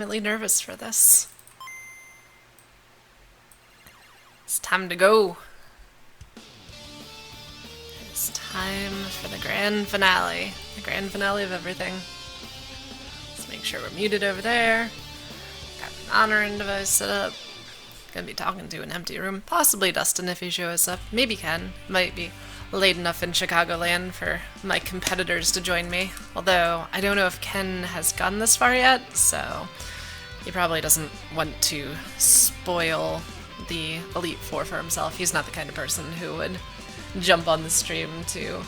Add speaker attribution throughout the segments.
Speaker 1: Really nervous for this. It's time to go. It's time for the grand finale. The grand finale of everything. Let's make sure we're muted over there. Got an honoring device set up. Gonna be talking to an empty room. Possibly Dustin if he shows up. Maybe Ken. Might be late enough in Chicagoland for my competitors to join me. Although, I don't know if Ken has gotten this far yet, so he probably doesn't want to spoil the Elite Four for himself. He's not the kind of person who would jump on the stream to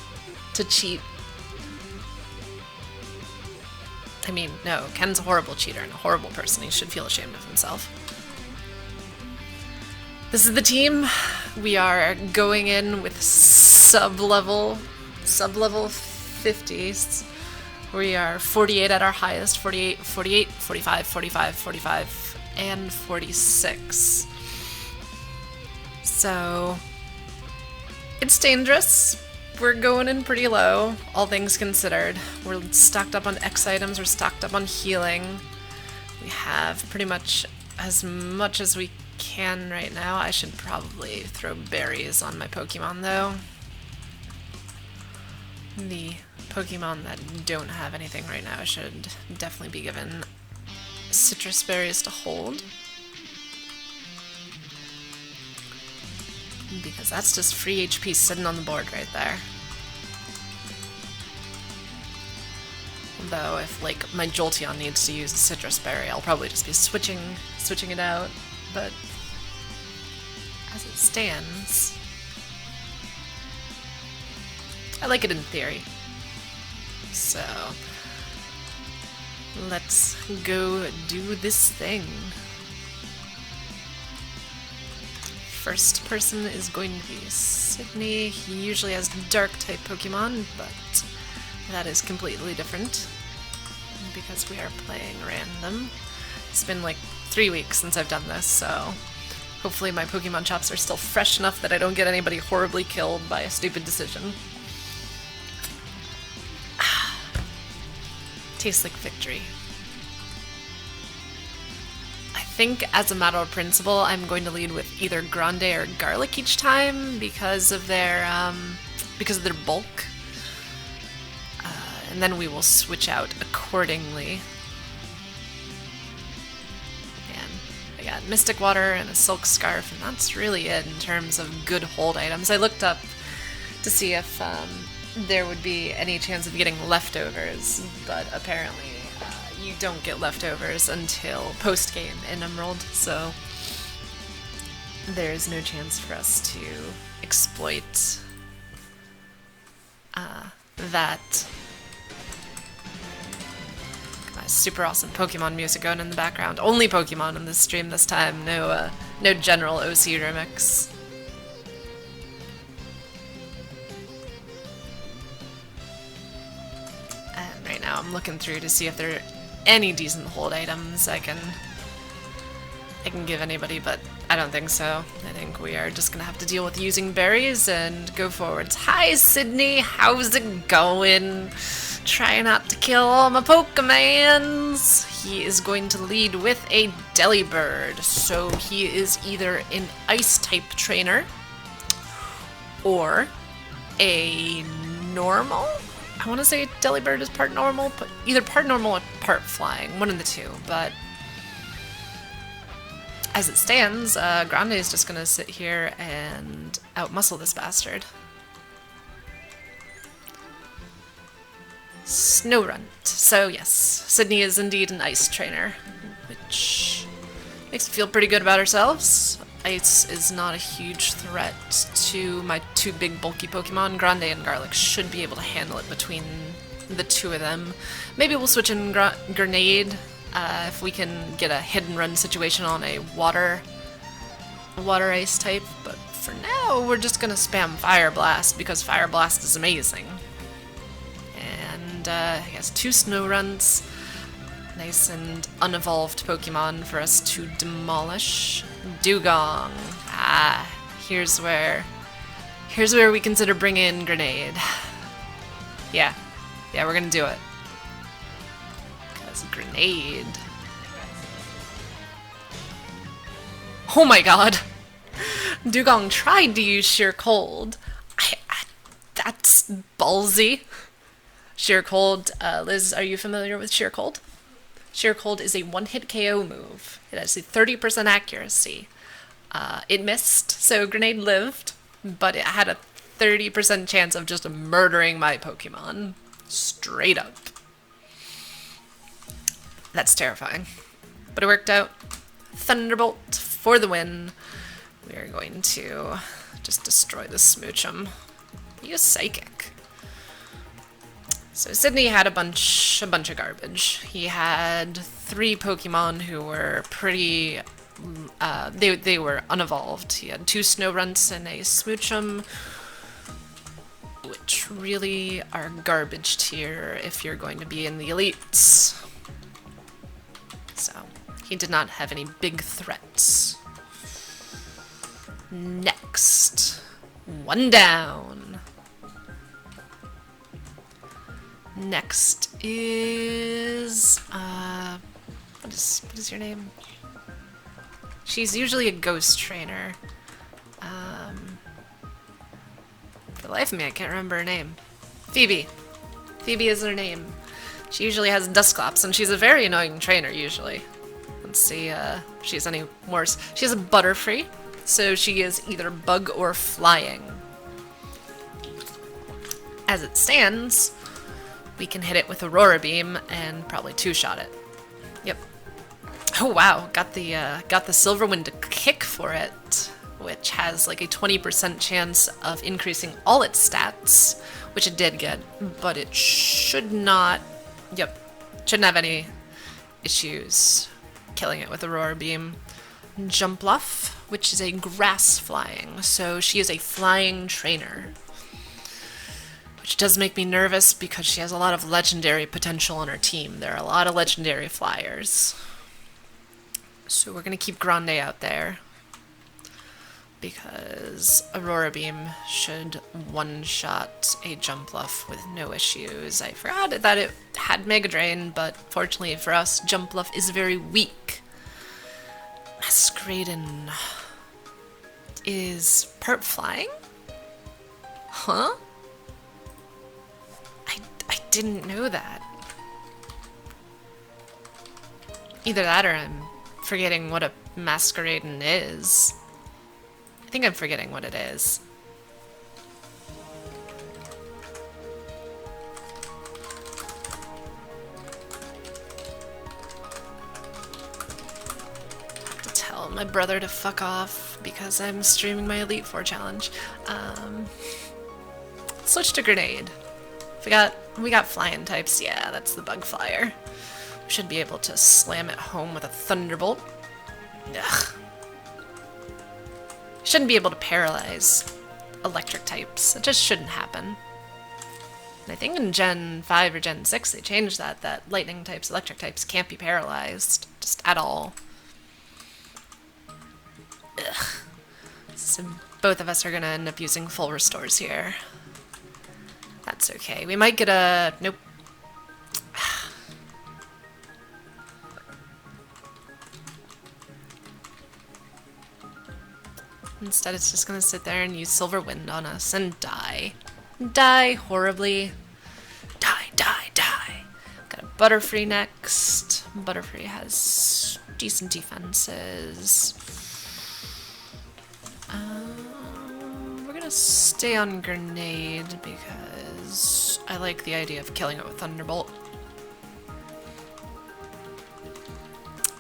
Speaker 1: cheat. I mean, no, Ken's a horrible cheater and a horrible person. He should feel ashamed of himself. This is the team. We are going in with sub-level 50s. We are 48 at our highest, 48, 48, 45, 45, 45, and 46. So, it's dangerous. We're going in pretty low, all things considered. We're stocked up on X items, we're stocked up on healing. We have pretty much as we can right now. I should probably throw berries on my Pokemon though. The Pokemon that don't have anything right now should definitely be given citrus berries to hold. Because that's just free HP sitting on the board right there. Though if like my Jolteon needs to use a citrus berry, I'll probably just be switching it out. But as it stands, I like it in theory. So let's go do this thing. First person is going to be Sydney. He usually has dark type Pokemon, but that is completely different because we are playing random. It's been like 3 weeks since I've done this, so hopefully my Pokemon chops are still fresh enough that I don't get anybody horribly killed by a stupid decision. Tastes like victory. I think as a matter of principle, I'm going to lead with either Grande or Garlic each time because of their bulk. And then we will switch out accordingly. I got Mystic Water and a Silk Scarf, and that's really it in terms of good hold items. I looked up to see if there would be any chance of getting leftovers, but apparently you don't get leftovers until post-game in Emerald, so there's no chance for us to exploit that. Super awesome Pokemon music going in the background. Only Pokemon in this stream this time. No general OC remix. And right now I'm looking through to see if there are any decent hold items I can give anybody, but I don't think so. I think we are just gonna have to deal with using berries and go forwards. Hi Sydney, how's it going? Try not to kill all my Pokemons. He is going to lead with a Delibird, so he is either an Ice-type trainer or a normal. I want to say Delibird is part normal, but either part normal or part flying, one of the two. But as it stands, Grande is just going to sit here and outmuscle this bastard. Snorunt. So yes, Sydney is indeed an ice trainer, which makes me feel pretty good about ourselves. Ice is not a huge threat to my two big bulky Pokemon. Grande and Garlic should be able to handle it between the two of them. Maybe we'll switch in Grenade if we can get a hit and run situation on a water ice type, but for now we're just gonna spam Fire Blast because Fire Blast is amazing. He has 2 Snowrunts, nice and unevolved Pokemon for us to demolish. Dugong. Here's where we consider bringing in Grenade. Yeah, we're gonna do it. Because Grenade Oh my god. Dugong tried to use Sheer Cold. That's ballsy. Sheer Cold, Liz, are you familiar with Sheer Cold? Sheer Cold is a one-hit KO move. It has a 30% accuracy. It missed, so Grenade lived, but it had a 30% chance of just murdering my Pokemon. Straight up. That's terrifying. But it worked out. Thunderbolt for the win. We are going to just destroy this Smoochum. He is psychic. So Sydney had a bunch of garbage. He had 3 Pokemon who were pretty... they were unevolved. He had 2 Snowrunts and a Smoochum, which really are garbage tier if you're going to be in the elites. So, he did not have any big threats. Next. 1 down. Next is... what is your name? She's usually a ghost trainer. For the life of me, I can't remember her name. Phoebe. Phoebe is her name. She usually has Dusclops, and she's a very annoying trainer, usually. Let's see if she's any worse. She has a Butterfree, so she is either bug or flying. As it stands, we can hit it with Aurora Beam and probably 2-shot it. Yep. Oh wow, got the Silver Wind to kick for it, which has like a 20% chance of increasing all its stats, which it did get, but it should not, shouldn't have any issues killing it with Aurora Beam. Jumpluff, which is a grass flying, so she is a flying trainer. Which does make me nervous because she has a lot of legendary potential on her team. There are a lot of legendary flyers. So we're going to keep Grande out there, because Aurora Beam should one-shot a Jumpluff with no issues. I forgot that it had Mega Drain, but fortunately for us, Jumpluff is very weak. Masqueraden is part flying? Huh? I didn't know that. Either that or I'm forgetting what a Masqueraden is. I think I'm forgetting what it is. I have to tell my brother to fuck off because I'm streaming my Elite Four challenge. Switch to Grenade. We got flying types. Yeah, that's the Bug Flyer. We should be able to slam it home with a Thunderbolt. Ugh. Shouldn't be able to paralyze electric types. It just shouldn't happen. And I think in Gen 5 or Gen 6 they changed that lightning types, electric types can't be paralyzed. Just at all. Ugh. So both of us are gonna end up using full restores here. That's okay. We might get a... Nope. Instead, it's just gonna sit there and use Silver Wind on us and die. Die horribly. Die, die, die. Got a Butterfree next. Butterfree has decent defenses. We're gonna stay on Grenade because I like the idea of killing it with Thunderbolt.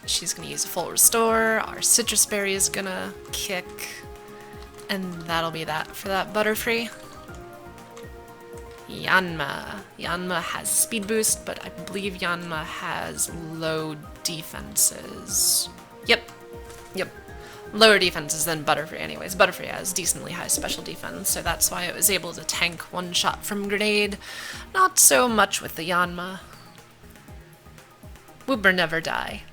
Speaker 1: She's gonna use a full restore. Our Citrus Berry is gonna kick. And that'll be that for that Butterfree. Yanma. Yanma has speed boost, but I believe Yanma has low defenses. Yep. Lower defenses than Butterfree anyways. Butterfree has decently high special defense, so that's why it was able to tank one shot from Grenade. Not so much with the Yanma. Wooper never die.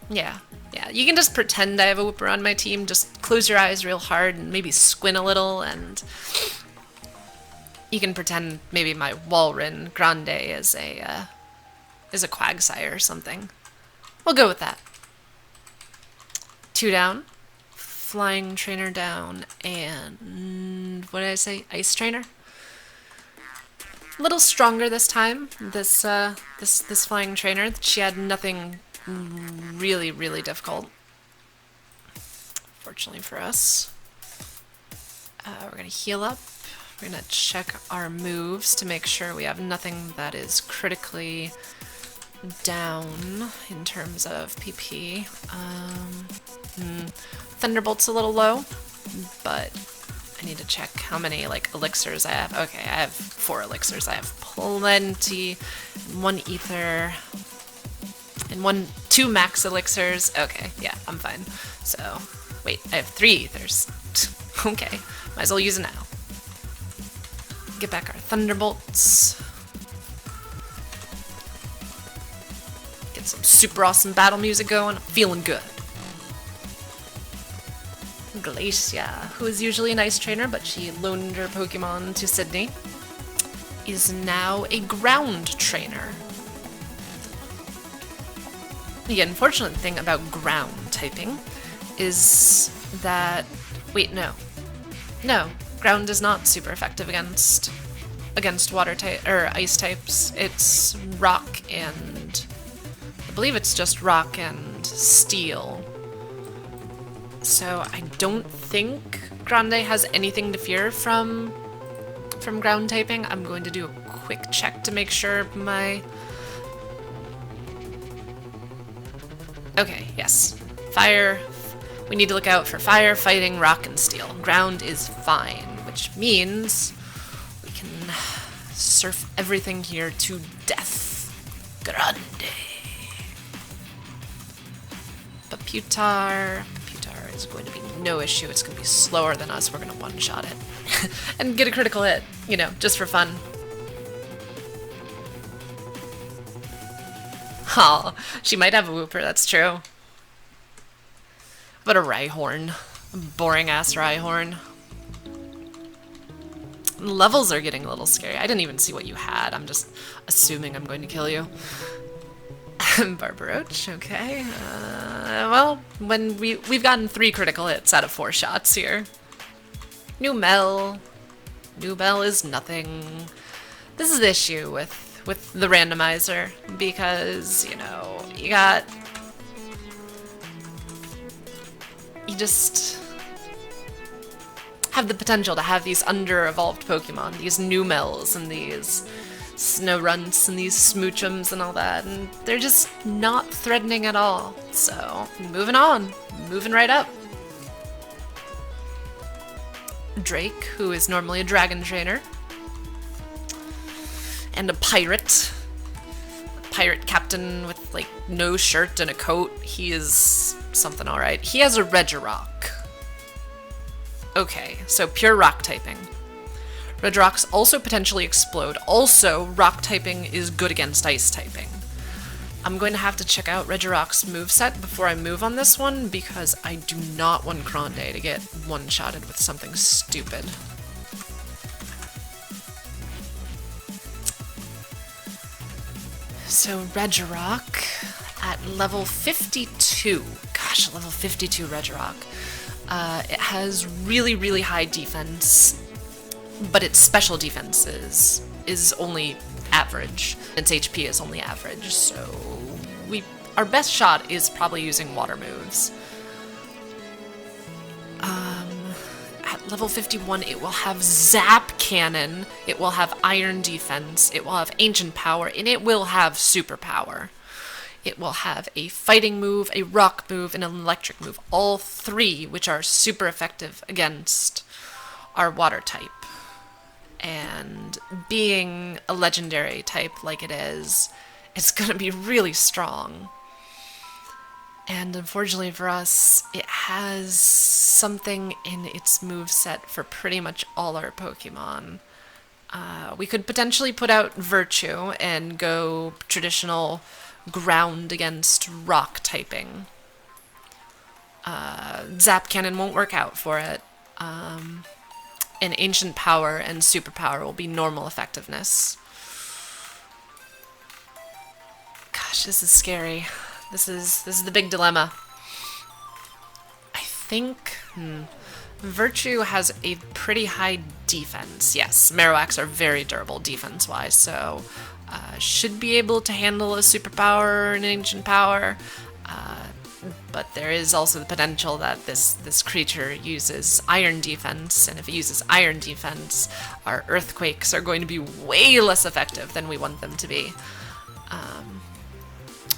Speaker 1: Yeah, you can just pretend I have a Wooper on my team, just close your eyes real hard and maybe squint a little, and you can pretend maybe my Walrein Grande is a Quagsire or something. We'll go with that. 2 down. Flying Trainer down, and what did I say? Ice Trainer. A little stronger this time. This Flying Trainer. She had nothing really difficult. Fortunately for us, we're gonna heal up. We're gonna check our moves to make sure we have nothing that is critically down in terms of PP. Thunderbolt's a little low, but I need to check how many like elixirs I have. Okay, I have 4 elixirs. I have plenty. 1 ether and 2 max elixirs. Okay, yeah, I'm fine. So, wait, I have 3 ethers. Okay, might as well use it now. Get back our thunderbolts. Get some super awesome battle music going. I'm feeling good. Glacia, who is usually an ice trainer, but she loaned her Pokemon to Sydney, is now a ground trainer. The unfortunate thing about ground typing is that... Wait, no. No, ground is not super effective against water type or ice types. It's rock and... I believe it's just rock and steel. So I don't think Grande has anything to fear from ground typing. I'm going to do a quick check to make sure my... Okay, yes. Fire. We need to look out for fire, fighting, rock, and steel. Ground is fine, which means we can surf everything here to death. Grande. But Putar is going to be no issue. It's going to be slower than us. We're going to one-shot it. And get a critical hit, you know, just for fun. Oh, she might have a Wooper, that's true. But a Rhyhorn. A boring-ass Rhyhorn. Levels are getting a little scary. I didn't even see what you had. I'm just assuming I'm going to kill you. Barbaroach, okay. Well, when we've gotten 3 critical hits out of 4 shots here. Numel. Numel is nothing. This is the issue with the randomizer, because, you know, you just have the potential to have these under-evolved Pokemon, these Numels and these Snowrunts and these Smoochums and all that, and they're just not threatening at all. So, moving on. Moving right up. Drake, who is normally a dragon trainer. And a pirate. A pirate captain with, like, no shirt and a coat. He is something alright. He has a Regirock. Okay, so pure rock typing. Regirocks also potentially explode. Also, rock typing is good against ice typing. I'm going to have to check out Regirock's moveset before I move on this one, because I do not want Grande to get one-shotted with something stupid. So Regirock at level 52. Gosh, level 52 Regirock. It has really high defense, but its special defense is only average. Its HP is only average, so our best shot is probably using water moves. At level 51, it will have Zap Cannon, it will have Iron Defense, it will have Ancient Power, and it will have Superpower. It will have a fighting move, a rock move, and an electric move. All 3, which are super effective against our water type. And being a legendary type like it is, it's gonna be really strong. And unfortunately for us, it has something in its moveset for pretty much all our Pokemon. We could potentially put out Virtue and go traditional ground against rock typing. Zap Cannon won't work out for it. And Ancient Power and Superpower will be normal effectiveness. Gosh, this is scary. This is the big dilemma. I think... Virtue has a pretty high defense. Yes, Marowaks are very durable defense-wise, so should be able to handle a superpower or an ancient power. But there is also the potential that this creature uses iron defense, and if it uses iron defense, our earthquakes are going to be way less effective than we want them to be.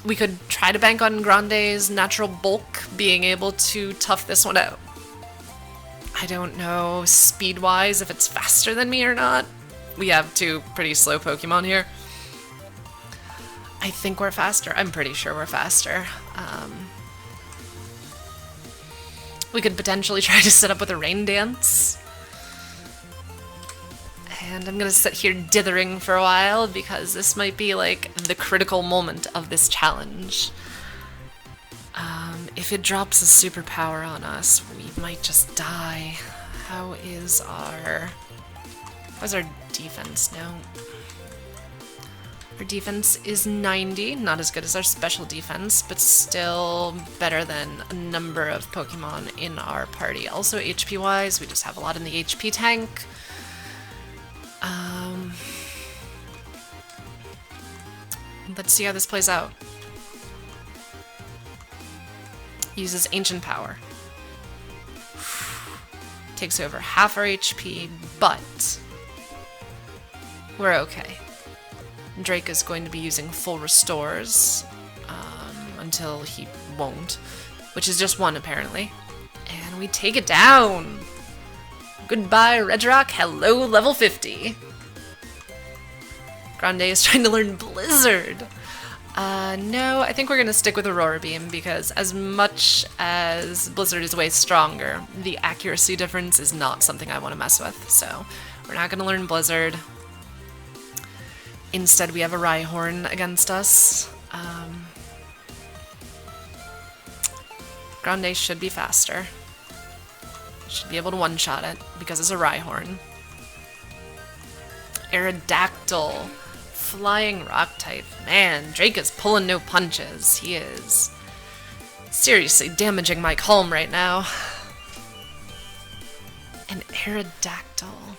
Speaker 1: We could try to bank on Grande's natural bulk being able to tough this one out. I don't know speed-wise if it's faster than me or not. We have two pretty slow Pokemon here. I think we're faster. I'm pretty sure we're faster. We could potentially try to set up with a rain dance. And I'm gonna sit here dithering for a while because this might be like the critical moment of this challenge. If it drops a superpower on us, we might just die. How's our defense now? Our defense is 90, not as good as our special defense, but still better than a number of Pokemon in our party. Also HP-wise, we just have a lot in the HP tank. Let's see how this plays out. Uses Ancient Power. Takes over half our HP, but we're okay. Drake is going to be using full restores until he won't, which is just one apparently. And we take it down! Goodbye, Redrock. Hello, level 50. Grande is trying to learn Blizzard. No, I think we're going to stick with Aurora Beam because as much as Blizzard is way stronger, the accuracy difference is not something I want to mess with. So we're not going to learn Blizzard. Instead, we have a Rhyhorn against us. Grande should be faster. Should be able to one-shot it because it's a Rhyhorn. Aerodactyl. Flying rock type. Man, Drake is pulling no punches. He is seriously damaging my calm right now. An Aerodactyl.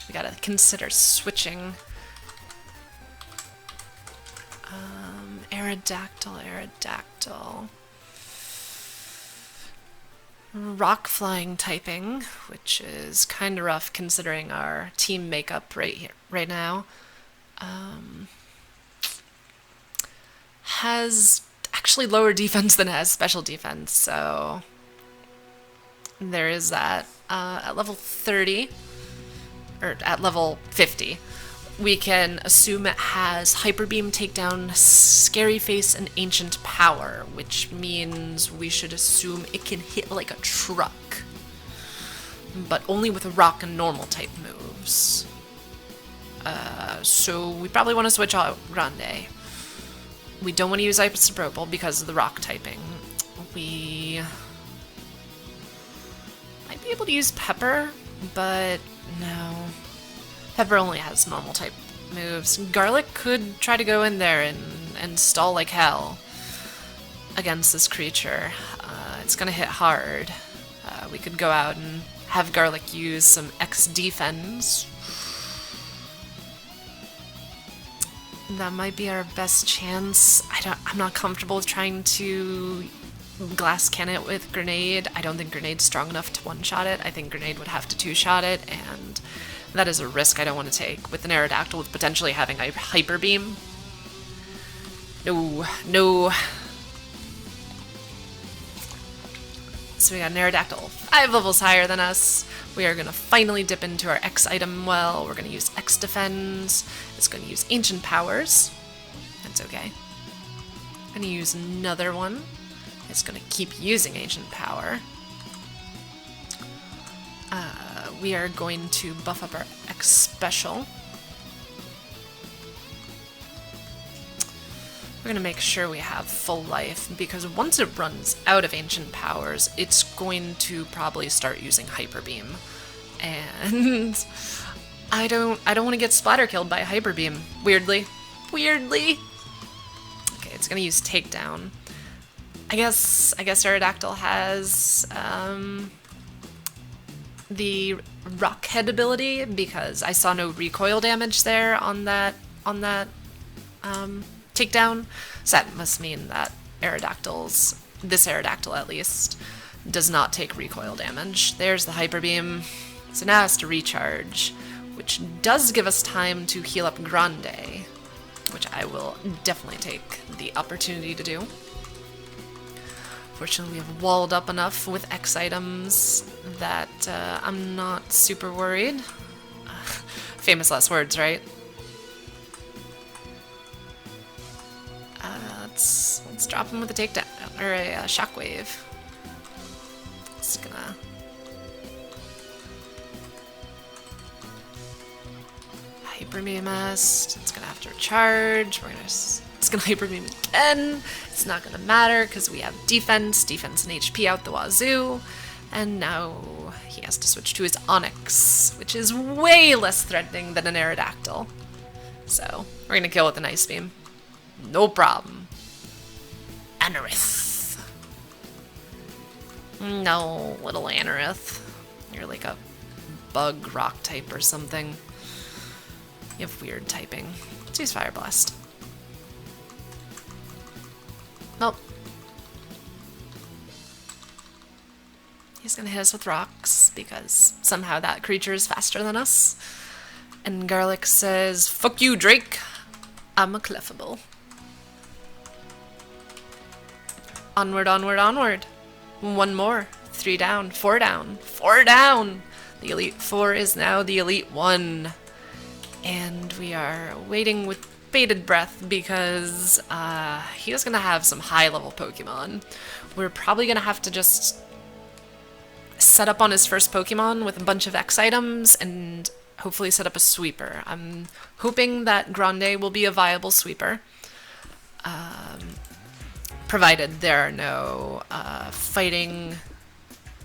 Speaker 1: We gotta consider switching. Aerodactyl. Rock flying typing, which is kind of rough considering our team makeup right now. Has actually lower defense than it has special defense, so there is that. At level 30, or at level 50, we can assume it has Hyper Beam, Takedown, Scary Face, and Ancient Power, which means we should assume it can hit like a truck, but only with rock and normal type moves. So we probably want to switch out Grande. We don't want to use Isopropyl because of the rock typing. We might be able to use Pepper, but no. Pepper only has normal type moves. Garlic could try to go in there and stall like hell against this creature. It's gonna hit hard. We could go out and have Garlic use some X defense. That might be our best chance. I'm not comfortable with trying to glass cannon it with Grenade. I don't think Grenade's strong enough to one-shot it. I think Grenade would have to two-shot it, and that is a risk I don't want to take with an Aerodactyl with potentially having a Hyper Beam. No, no. So we got an Aerodactyl 5 levels higher than us. We are going to finally dip into our X item well. We're going to use X Defense. It's going to use Ancient Powers. That's okay. I'm going to use another one. It's going to keep using Ancient Power. We are going to buff up our X Special. We're going to make sure we have full life, because once it runs out of Ancient Powers, it's going to probably start using Hyper Beam. And I don't want to get splatter killed by Hyper Beam. Weirdly. Okay, it's going to use Takedown. I guess Aerodactyl has the Rockhead ability because I saw no recoil damage there on that takedown. So that must mean that this Aerodactyl at least, does not take recoil damage. There's the Hyper Beam. So now it has to recharge, which does give us time to heal up Grande, which I will definitely take the opportunity to do. Fortunately, we have walled up enough with X items that I'm not super worried. Famous last words, right? Let's drop him with a takedown, or a shockwave. It's gonna... Hyper Beam us. It's gonna have to recharge. It's gonna Hyper Beam again. It's not gonna matter because we have defense and HP out the wazoo. And now he has to switch to his Onyx, which is way less threatening than an Aerodactyl. So we're gonna kill with an Ice Beam. No problem. Anorith. No, little Anorith. You're like a bug rock type or something. You have weird typing. Let's use Fire Blast. Nope. He's gonna hit us with rocks because somehow that creature is faster than us. And Garlic says, "Fuck you, Drake. I'm a Clefable." Onward, onward, onward. One more. 3 down. 4 down. 4 down! The Elite 4 is now the Elite 1. And we are waiting with bated breath because he is going to have some high-level Pokemon. We're probably going to have to just set up on his first Pokemon with a bunch of X items and hopefully set up a sweeper. I'm hoping that Grande will be a viable sweeper. Provided there are no fighting,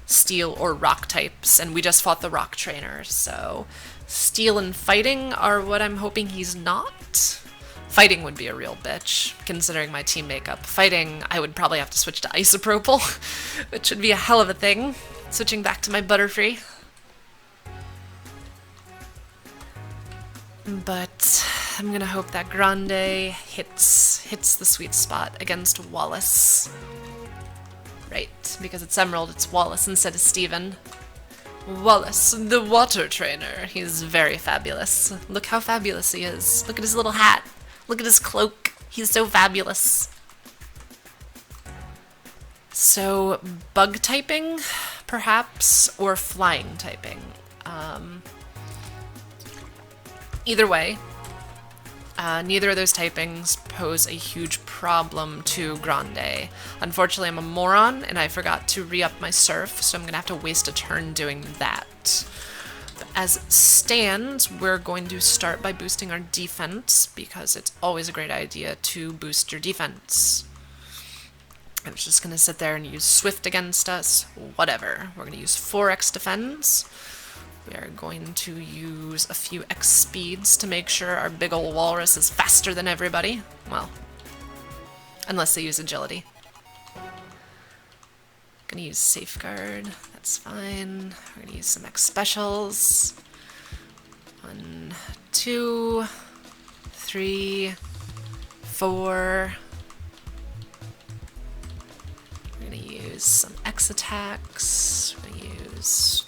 Speaker 1: steel, or rock types, and we just fought the rock trainer, so steel and fighting are what I'm hoping he's not. Fighting would be a real bitch, considering my team makeup. Fighting, I would probably have to switch to Isopropyl, which would be a hell of a thing. Switching back to my Butterfree. But I'm gonna hope that Grande hits the sweet spot against Wallace. Right, because it's Emerald, it's Wallace instead of Steven. Wallace, the water trainer. He's very fabulous. Look how fabulous he is. Look at his little hat. Look at his cloak. He's so fabulous. So, bug typing, perhaps, or flying typing. Either way, neither of those typings pose a huge problem to Grande. Unfortunately, I'm a moron, and I forgot to re-up my Surf, so I'm going to have to waste a turn doing that. But as it stands, we're going to start by boosting our defense, because it's always a great idea to boost your defense. I was just going to sit there and use Swift against us. Whatever. We're going to use 4x Defense. We are going to use a few X speeds to make sure our big ol' walrus is faster than everybody. Well, unless they use agility. Gonna use Safeguard, that's fine. We're gonna use some X specials. 1, 2, 3, 4. We're gonna use some X attacks. We're gonna use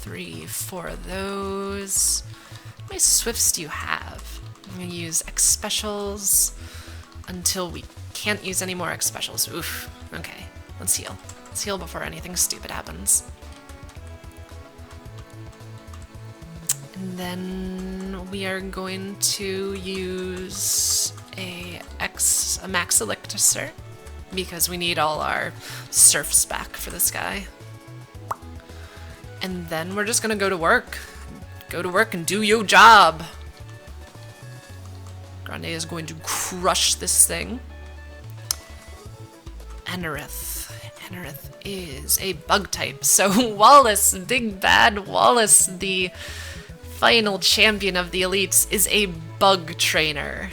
Speaker 1: 3, 4 of those. How many Swifts do you have? I'm gonna use X specials until we can't use any more X specials. Oof. Okay, let's heal. Let's heal before anything stupid happens. And then we are going to use a Max Elixir because we need all our Surfs back for this guy. And then we're just gonna go to work. Go to work and do your job. Grande is going to crush this thing. Anorith. Anorith is a bug type. So Wallace, big bad Wallace, the final champion of the elites, is a bug trainer.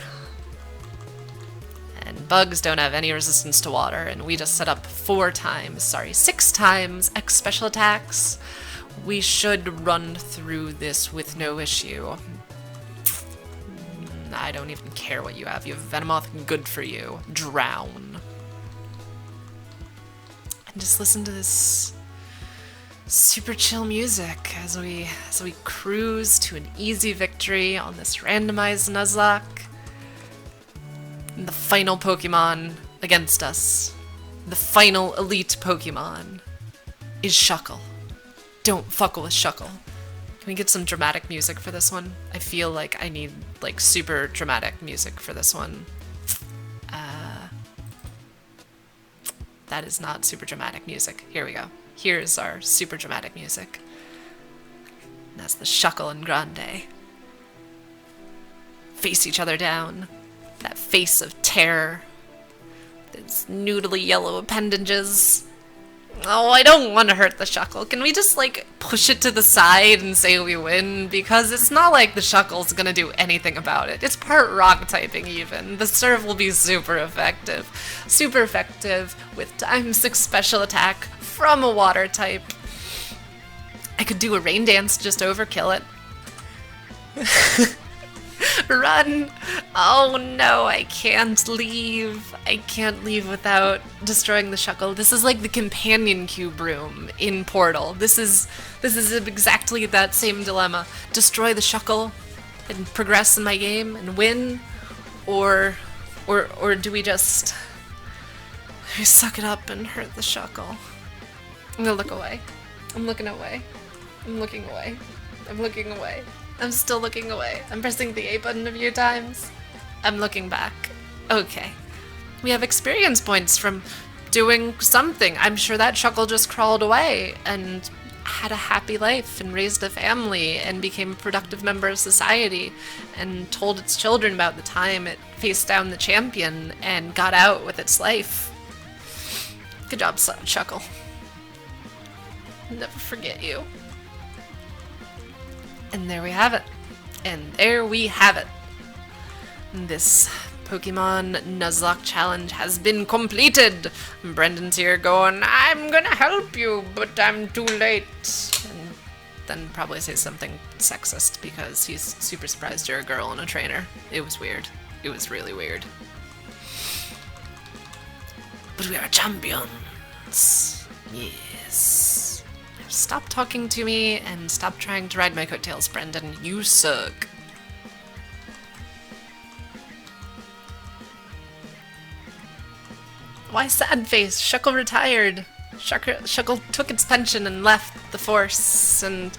Speaker 1: And bugs don't have any resistance to water, and we just set up 6 times X special attacks. We should run through this with no issue. I don't even care what you have. You have Venomoth, good for you. Drown. And just listen to this super chill music as we cruise to an easy victory on this randomized Nuzlocke. And the final Pokemon against us, the final elite Pokemon, is Shuckle. Don't fuckle with Shuckle. Can we get some dramatic music for this one? I feel like I need like super dramatic music for this one. That is not super dramatic music. Here we go. Here's our super dramatic music. That's the Shuckle and Grande. Face each other down. That face of terror. Its noodly yellow appendages. Oh, I don't want to hurt the Shuckle. Can we just, like, push it to the side and say we win? Because it's not like the Shuckle's gonna do anything about it. It's part rock typing, even. The serve will be super effective. Super effective with ×6 special attack from a water type. I could do a rain dance to just overkill it. Run! Oh no, I can't leave. I can't leave without destroying the Shuckle. This is like the companion cube room in Portal. This is exactly that same dilemma. Destroy the Shuckle and progress in my game and win, or do we just suck it up and hurt the Shuckle? I'm gonna look away. I'm looking away. I'm looking away. I'm looking away. I'm still looking away. I'm pressing the A button a few times. I'm looking back. Okay. We have experience points from doing something. I'm sure that Shuckle just crawled away and had a happy life and raised a family and became a productive member of society and told its children about the time it faced down the champion and got out with its life. Good job, Shuckle. Never forget you. And there we have it. And there we have it. This Pokemon Nuzlocke challenge has been completed. Brendan's here going, I'm gonna help you, but I'm too late. And then probably say something sexist because he's super surprised you're a girl and a trainer. It was weird. It was really weird. But we are champions. Yes. Stop talking to me and stop trying to ride my coattails, Brendan. You suck. Why sad face? Shuckle retired. Shuckle took its pension and left the force and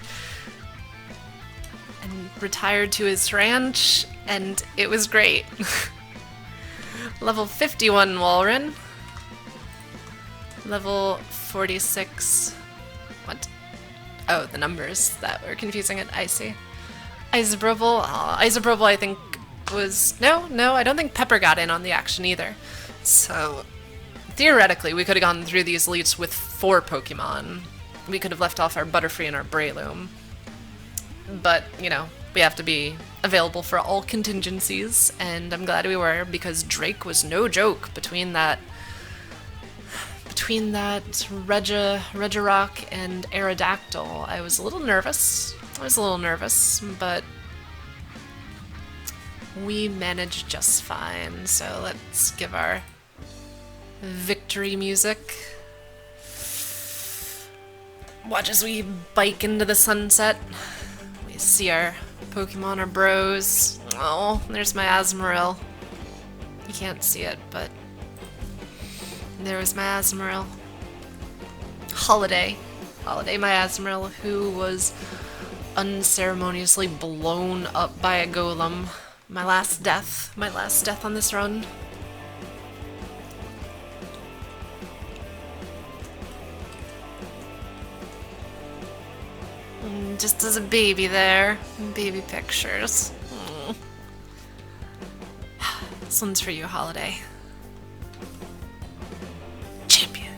Speaker 1: retired to his ranch, and it was great. Level 51 Walren. Level 46. What? Oh, the numbers that were confusing it. I see. Isopropyl. Isopropyl, I think, was... No, I don't think Pepper got in on the action either. So, theoretically, we could have gone through these elites with 4 Pokemon. We could have left off our Butterfree and our Breloom. But, you know, we have to be available for all contingencies, and I'm glad we were, because Drake was no joke between that Regirock and Aerodactyl. I was a little nervous. But we managed just fine. So let's give our victory music. Watch as we bike into the sunset. We see our Pokemon, our bros. Oh, there's my Azumarill. You can't see it, but there was my Azumarill. Holiday, my Azumarill, who was unceremoniously blown up by a golem. My last death on this run. Just as a baby there. Baby pictures. This one's for you, Holiday. Champion.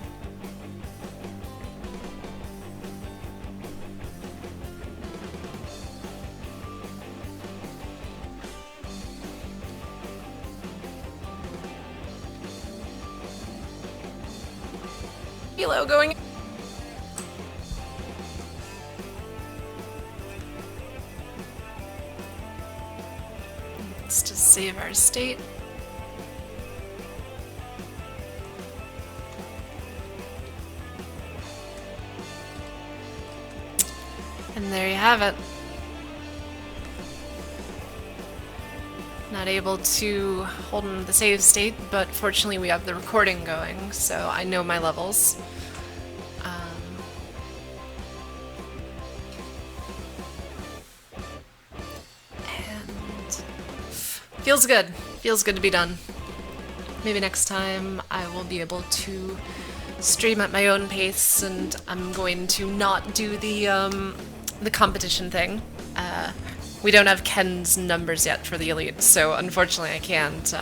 Speaker 1: low going. Let's just save our state. And there you have it. Not able to hold in the save state, but fortunately we have the recording going, so I know my levels. And feels good. Feels good to be done. Maybe next time I will be able to stream at my own pace, and I'm going to not do the competition thing. We don't have Ken's numbers yet for the elite, so unfortunately I can't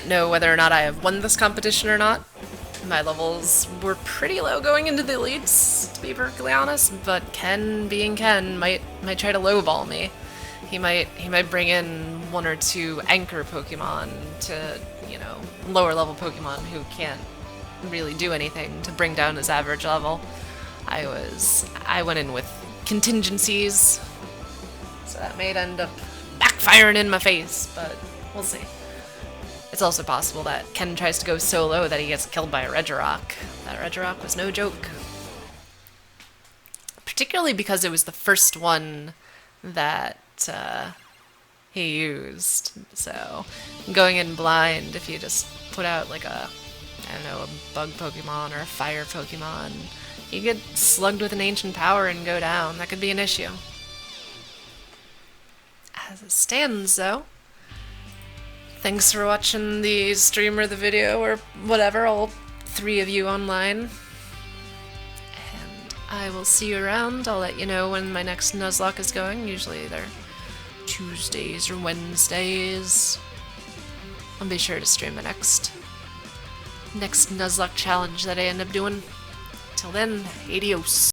Speaker 1: know whether or not I have won this competition or not. My levels were pretty low going into the elites, to be perfectly honest, but Ken, being Ken, might try to lowball me. He might bring in one or two anchor Pokemon to, you know, lower level Pokemon who can't really do anything to bring down his average level. I went in with contingencies, so that may end up backfiring in my face, but we'll see. It's also possible that Ken tries to go so low that he gets killed by a Regirock. That Regirock was no joke. Particularly because it was the first one that he used. So, going in blind, if you just put out like a, I don't know, a bug Pokemon or a fire Pokemon, you get slugged with an ancient power and go down. That could be an issue. As it stands, though, thanks for watching the stream or the video or whatever, all 3 of you online. And I will see you around. I'll let you know when my next Nuzlocke is going. Usually they're Tuesdays or Wednesdays. I'll be sure to stream the next Nuzlocke challenge that I end up doing. Till then, adios.